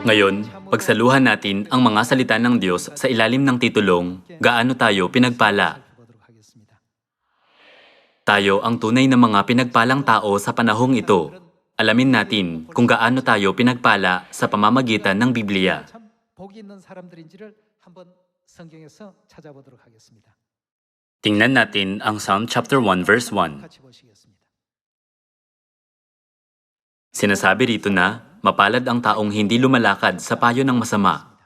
Ngayon, pagsaluhan natin ang mga salita ng Diyos sa ilalim ng titulong, Gaano Tayo Pinagpala? Tayo ang tunay na mga pinagpalang tao sa panahong ito. Alamin natin kung gaano tayo pinagpala sa pamamagitan ng Biblia. Tingnan natin ang Psalm chapter 1 verse 1. Sinasabi rito na, mapalad ang taong hindi lumalakad sa payo ng masama.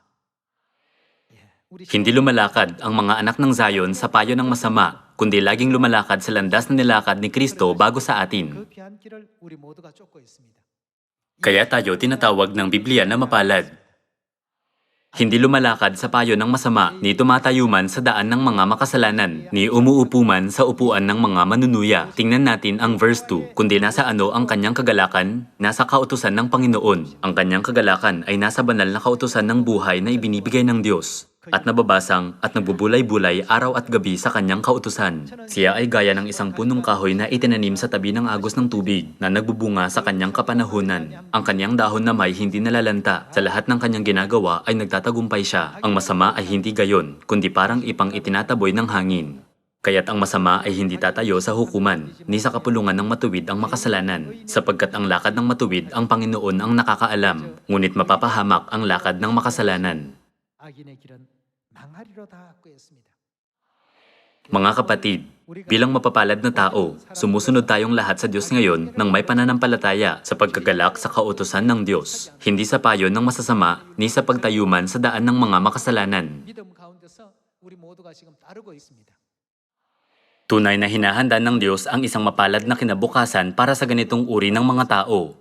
Hindi lumalakad ang mga anak ng Zion sa payo ng masama, kundi laging lumalakad sa landas na nilakad ni Kristo bago sa atin. Kaya tayo tinatawag ng Biblia na mapalad. Hindi lumalakad sa payo ng masama, ni tumatayo man sa daan ng mga makasalanan, ni umuupo man sa upuan ng mga manunuya. Tingnan natin ang verse 2. Kundi nasa ano ang kanyang kagalakan? Nasa kautusan ng Panginoon. Ang kanyang kagalakan ay nasa banal na kautusan ng buhay na ibinibigay ng Diyos. At nababasang at nagbubulay-bulay araw at gabi sa kanyang kautusan. Siya ay gaya ng isang punong kahoy na itinanim sa tabi ng agos ng tubig na nagbubunga sa kanyang kapanahunan. Ang kanyang dahon na may hindi nalalanta. Sa lahat ng kanyang ginagawa ay nagtatagumpay siya. Ang masama ay hindi gayon, kundi parang ipang itinataboy ng hangin. Kaya't ang masama ay hindi tatayo sa hukuman, ni sa kapulungan ng matuwid ang makasalanan, sapagkat ang lakad ng matuwid ang Panginoon ang nakakaalam, ngunit mapapahamak ang lakad ng makasalanan. Mga kapatid, bilang mapapalad na tao, sumusunod tayong lahat sa Diyos ngayon nang may pananampalataya sa pagkagalak sa kautusan ng Diyos, hindi sa payo ng masasama ni sa pagtayuman sa daan ng mga makasalanan. Tunay na hinahanda ng Diyos ang isang mapalad na kinabukasan para sa ganitong uri ng mga tao.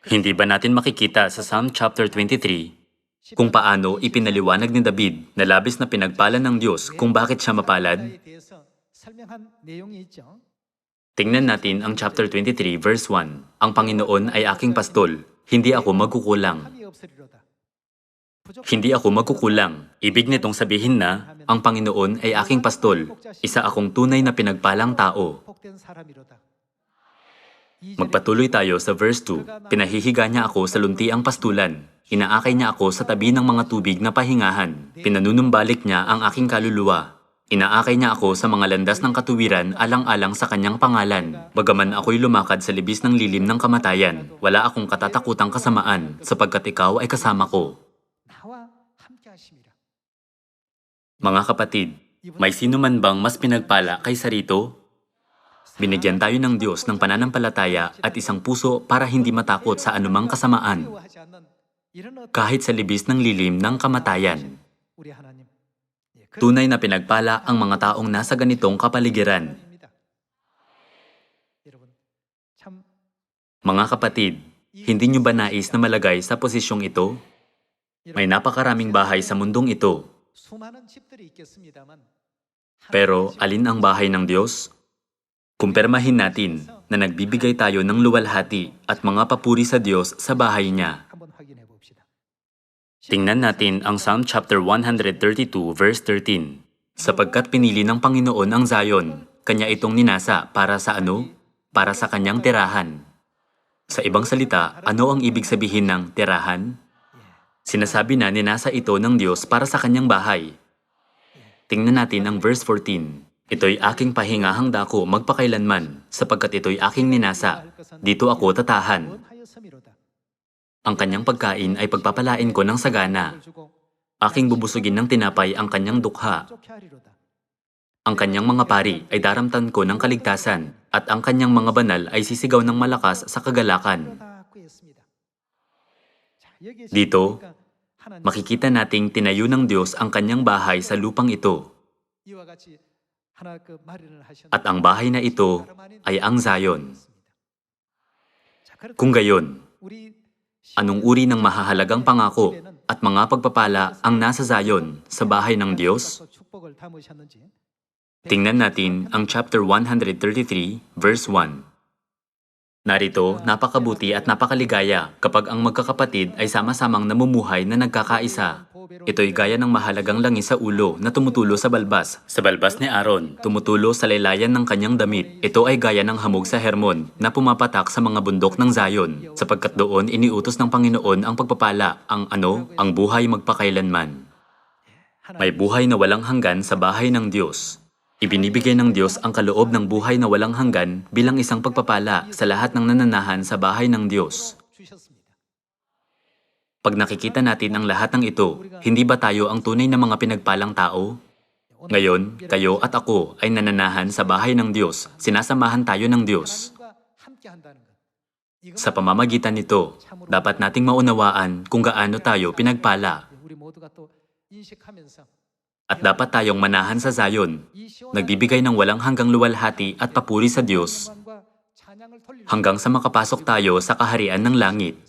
Hindi ba natin makikita sa Psalm chapter 23 kung paano ipinaliwanag ni David na labis na pinagpala ng Diyos kung bakit siya mapalad? Tingnan natin ang chapter 23 verse 1. Ang Panginoon ay aking pastol, hindi ako magkukulang. Hindi ako magkukulang. Ibig nitong sabihin na, ang Panginoon ay aking pastol, isa akong tunay na pinagpalang tao. Magpatuloy tayo sa verse 2. Pinahihiga niya ako sa luntiang pastulan. Inaakay niya ako sa tabi ng mga tubig na pahingahan. Pinanunumbalik niya ang aking kaluluwa. Inaakay niya ako sa mga landas ng katuwiran alang-alang sa kanyang pangalan. Bagaman ako'y lumakad sa libis ng lilim ng kamatayan, wala akong katatakutang kasamaan, sapagkat ikaw ay kasama ko. Mga kapatid, may sino man bang mas pinagpala kaysa rito? Binigyan tayo ng Diyos ng pananampalataya at isang puso para hindi matakot sa anumang kasamaan, kahit sa libis ng lilim ng kamatayan. Tunay na pinagpala ang mga taong nasa ganitong kapaligiran. Mga kapatid, hindi nyo ba nais na malagay sa posisyong ito? May napakaraming bahay sa mundong ito. Pero alin ang bahay ng Diyos? Kumpirmahin natin na nagbibigay tayo ng luwalhati at mga papuri sa Diyos sa bahay niya. Tingnan natin ang Psalm chapter 132 verse 13. Sapagkat pinili ng Panginoon ang Zion, kanya itong ninasa para sa ano? Para sa kanyang tirahan. Sa ibang salita, ano ang ibig sabihin ng tirahan? Sinasabi na ninasa ito ng Diyos para sa kanyang bahay. Tingnan natin ang verse 14. Ito'y aking pahingahang dako magpakailanman, sapagkat ito'y aking ninasa. Dito ako tatahan. Ang kanyang pagkain ay pagpapalain ko ng sagana. Aking bubusugin ng tinapay ang kanyang dukha. Ang kanyang mga pari ay daramtan ko ng kaligtasan, at ang kanyang mga banal ay sisigaw ng malakas sa kagalakan. Dito, makikita nating tinayo ng Diyos ang kanyang bahay sa lupang ito. At ang bahay na ito ay ang Zion. Kung gayon, anong uri ng mahahalagang pangako at mga pagpapala ang nasa Zion sa bahay ng Diyos? Tingnan natin ang chapter 133 verse 1. Narito, napakabuti at napakaligaya kapag ang magkakapatid ay sama-samang namumuhay na nagkakaisa. Ito'y gaya ng mahalagang langis sa ulo na tumutulo sa balbas. Sa balbas ni Aaron, tumutulo sa laylayan ng kanyang damit. Ito ay gaya ng hamog sa Hermon na pumapatak sa mga bundok ng Zion, sapagkat doon iniutos ng Panginoon ang pagpapala, ang buhay magpakailanman. May buhay na walang hanggan sa bahay ng Diyos. Ibinibigay ng Diyos ang kaloob ng buhay na walang hanggan bilang isang pagpapala sa lahat ng nananahan sa bahay ng Diyos. Pag nakikita natin ang lahat ng ito, hindi ba tayo ang tunay na mga pinagpalang tao? Ngayon, kayo at ako ay nananahan sa bahay ng Diyos. Sinasamahan tayo ng Diyos. Sa pamamagitan nito, dapat nating maunawaan kung gaano tayo pinagpala. At dapat tayong manahan sa Zion, nagbibigay ng walang hanggang luwalhati at papuri sa Diyos, hanggang sa makapasok tayo sa kaharian ng langit.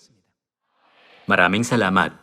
Maraming salamat.